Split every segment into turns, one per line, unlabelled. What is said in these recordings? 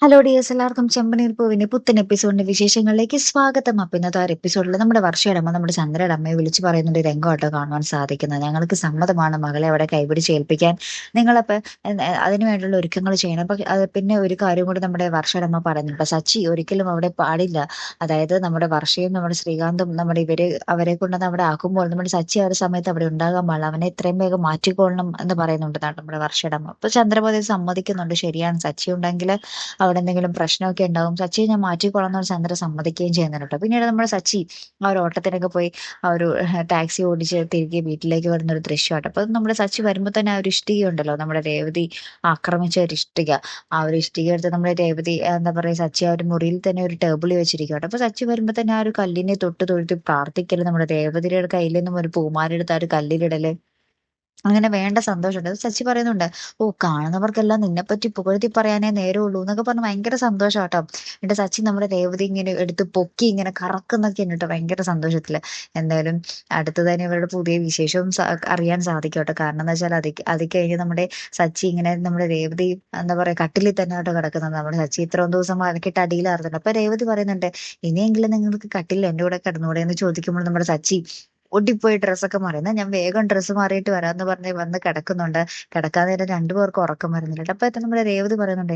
Hello dears, എല്ലാവർക്കും ചെമ്പനീർ പൂവിന്റെ പുത്തൻ എപ്പിസോഡിന്റെ വിശേഷങ്ങളിലേക്ക് സ്വാഗതം. അപ്പൊ ഇന്നത്തെ ആ ഒരു എപ്പിസോഡിൽ നമ്മുടെ വർഷയുടെ അമ്മ നമ്മുടെ ചന്ദ്രയുടെ അമ്മയെ വിളിച്ചു പറയുന്നുണ്ട് രംഗമാട്ടോ കാണുവാൻ സാധിക്കുന്നത്. ഞങ്ങൾക്ക് സമ്മതമാണ് മകളെ അവിടെ കൈപിടിച്ച് ഏൽപ്പിക്കാൻ. നിങ്ങളപ്പോ അതിനു വേണ്ടിയുള്ള ഒരുക്കങ്ങൾ ചെയ്യണം. അപ്പൊ അത് പിന്നെ ഒരു കാര്യം കൂടി നമ്മുടെ വർഷയുടെ അമ്മ പറയുന്നുണ്ട്. സച്ചി ഒരിക്കലും അവിടെ പാടില്ല. അതായത് നമ്മുടെ വർഷയും നമ്മുടെ ശ്രീകാന്തും നമ്മുടെ അവരെ കൊണ്ടുവന്ന് അവിടെ ആക്കുമ്പോൾ നമ്മുടെ സച്ചി ആ ഒരു സമയത്ത് അവിടെ ഉണ്ടാകാൻ പാടില്ല. അവനെ എത്രയും വേഗം മാറ്റിക്കൊള്ളണം എന്ന് പറയുന്നുണ്ട് നമ്മുടെ വർഷയുടെ അമ്മ. അപ്പൊ ചന്ദ്രബോധ സമ്മതിക്കുന്നുണ്ട്. ശരിയാണ്, സച്ചി ഉണ്ടെങ്കിൽ അവിടെ എന്തെങ്കിലും പ്രശ്നമൊക്കെ ഉണ്ടാവും. സച്ചിയെ ഞാൻ മാറ്റിക്കോളാം എന്ന് ചന്ദ്ര സമ്മതിക്കുകയും ചെയ്യുന്നുണ്ട് കേട്ടോ. പിന്നീട് നമ്മുടെ സച്ചി ആ ഒരു ഓട്ടത്തിനൊക്കെ പോയി ആ ഒരു ടാക്സി ഓടിച്ച് തിരികെ വീട്ടിലേക്ക് വരുന്ന ഒരു ദൃശ്യമായിട്ട്. അപ്പൊ നമ്മുടെ സച്ചി വരുമ്പോൾ തന്നെ ആ ഒരു ഇഷ്ടിക ഉണ്ടല്ലോ, നമ്മുടെ രേവതി ആക്രമിച്ച ഒരു ഇഷ്ടിക, ആ ഒരു ഇഷ്ടിക എടുത്ത് നമ്മുടെ രേവതി എന്താ പറയുക, സച്ചി ആ ഒരു മുറിയിൽ തന്നെ ഒരു ടേബിളിൽ വെച്ചിരിക്കും കേട്ടോ. അപ്പൊ സച്ചി വരുമ്പോൾ തന്നെ ആ ഒരു കല്ലിനെ തൊട്ട് തൊഴുത്തി പ്രാർത്ഥിക്കല്, നമ്മുടെ രേവതിയുടെ കയ്യിൽ നിന്നും ഒരു പൂമാരെടുത്ത് ആ ഒരു കല്ലിലിടല്, അങ്ങനെ വേണ്ട സന്തോഷമുണ്ട്. അത് സച്ചി പറയുന്നുണ്ട്. ഓ, കാണുന്നവർക്കെല്ലാം നിന്നെപ്പറ്റി പുകഴ്ത്തി പറയാനേ നേരമുള്ളൂ എന്നൊക്കെ പറഞ്ഞ് ഭയങ്കര സന്തോഷം കേട്ടോ. എന്നിട്ട് സച്ചി നമ്മുടെ രേവതി ഇങ്ങനെ എടുത്ത് പൊക്കി ഇങ്ങനെ കറക്കുന്നൊക്കെ ഉണ്ട് കേട്ടോ, ഭയങ്കര സന്തോഷത്തില്. എന്തായാലും അടുത്ത് തന്നെ ഇവരുടെ പുതിയ വിശേഷവും അറിയാൻ സാധിക്കും കേട്ടോ. കാരണം എന്താ വെച്ചാൽ അത് കഴിഞ്ഞ് നമ്മുടെ സച്ചി ഇങ്ങനെ നമ്മുടെ രേവതി എന്താ പറയാ കട്ടിലിൽ തന്നെ കേട്ടോ കിടക്കുന്നത്. നമ്മുടെ സച്ചി ഇത്രയും ദിവസം വഴക്കിട്ട് അടിയിലാർന്നുണ്ട്. അപ്പൊ രേവതി പറയുന്നുണ്ട്, ഇനിയെങ്കിലും നിങ്ങൾക്ക് കട്ടിലിൽ എന്റെ കൂടെ കിടന്നുകൂടെ എന്ന് ചോദിക്കുമ്പോൾ നമ്മുടെ സച്ചി ഓടിപ്പോയി ഡ്രസ്സൊക്കെ മാറിയെന്നാൽ ഞാൻ വേഗം ഡ്രസ്സ് മാറിയിട്ട് വരാമെന്ന് പറഞ്ഞ് വന്ന് കിടക്കുന്നുണ്ട്. കിടക്കാൻ നേരം രണ്ടുപേർക്കും ഉറക്കം വരുന്നില്ല. അപ്പൊ നമ്മുടെ രേവതി പറയുന്നുണ്ട്,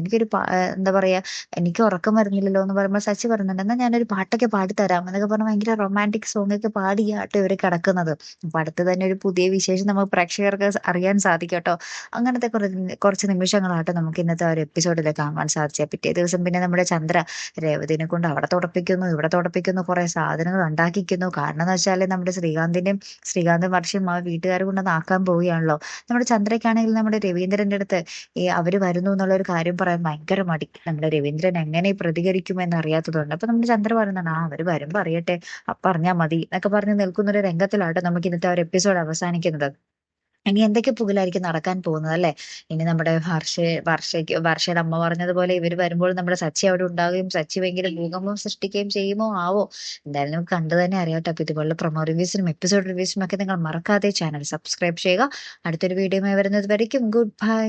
എന്താ പറയാ, എനിക്ക് ഉറക്കം വരുന്നില്ലല്ലോ എന്ന് പറയുമ്പോൾ സച്ചി പറയുന്നുണ്ട്, എന്നാൽ ഞാനൊരു പാട്ടൊക്കെ പാടിത്തരാം എന്നൊക്കെ പറഞ്ഞ് ഭയങ്കര റൊമാൻറ്റിക് സോങ് ഒക്കെ പാടിയാട്ടോ ഇവര് കിടക്കുന്നത്. അപ്പൊ അടുത്ത് തന്നെ ഒരു പുതിയ വിശേഷം നമുക്ക് പ്രേക്ഷകർക്ക് അറിയാൻ സാധിക്കും കേട്ടോ. അങ്ങനത്തെ കുറച്ച് നിമിഷങ്ങളാട്ടോ നമുക്ക് ഇന്നത്തെ ആ ഒരു എപ്പിസോഡിൽ കാണാൻ സാധിച്ചത്. പിറ്റേ ദിവസം പിന്നെ നമ്മുടെ ചന്ദ്ര രേവതിനെ കൊണ്ട് അവിടെ തുടപ്പിക്കുന്നു ഇവിടെ തുടപ്പിക്കുന്നു, കുറെ സാധനങ്ങൾ ഉണ്ടാക്കിക്കുന്നു. കാരണം എന്ന് വെച്ചാൽ നമ്മുടെ ശ്രീകാന്തും വർഷയും ആ വീട്ടുകാരെ കൊണ്ടൊന്ന് ആക്കാൻ പോവുകയാണല്ലോ. നമ്മുടെ ചന്ദ്രയ്ക്കാണെങ്കിൽ നമ്മുടെ രവീന്ദ്രന്റെ അടുത്ത് അവര് വരുന്നു എന്നുള്ള ഒരു കാര്യം പറയാൻ ഭയങ്കര മടി. നമ്മുടെ രവീന്ദ്രൻ എങ്ങനെ പ്രതികരിക്കുമെന്ന് അറിയാത്തതുകൊണ്ട്. അപ്പൊ നമ്മുടെ ചന്ദ്ര പറയുന്നതാണ്, അവര് വരുമ്പോ അറിയട്ടെ, പറഞ്ഞാൽ മതി എന്നൊക്കെ പറഞ്ഞ് നിൽക്കുന്ന ഒരു രംഗത്തിലാട്ടോ നമുക്ക് ഇന്നത്തെ ഒരു എപ്പിസോഡ് അവസാനിക്കുന്നത്. ഇനി എന്തൊക്കെ പുകിലായിരിക്കും നടക്കാൻ പോകുന്നത് അല്ലെ. ഇനി നമ്മുടെ വർഷയുടെ അമ്മ പറഞ്ഞതുപോലെ ഇവര് വരുമ്പോൾ നമ്മുടെ സച്ചി അവിടെ ഉണ്ടാവുകയും സച്ചി ഭയങ്കര ഭൂകമ്പം സൃഷ്ടിക്കുകയും ചെയ്യുമോ ആവോ. എന്തായാലും നമുക്ക് കണ്ടു തന്നെ അറിയാട്ടോ. അപ്പൊ ഇതുപോലുള്ള പ്രൊമോ റിവ്യൂസിനും എപ്പിസോഡ് റിവ്യൂസിനും ഒക്കെ നിങ്ങൾ മറക്കാതെ ചാനൽ സബ്സ്ക്രൈബ് ചെയ്യുക. അടുത്തൊരു വീഡിയോയുമായി വരുന്നത് വരയ്ക്കും ഗുഡ് ബൈ.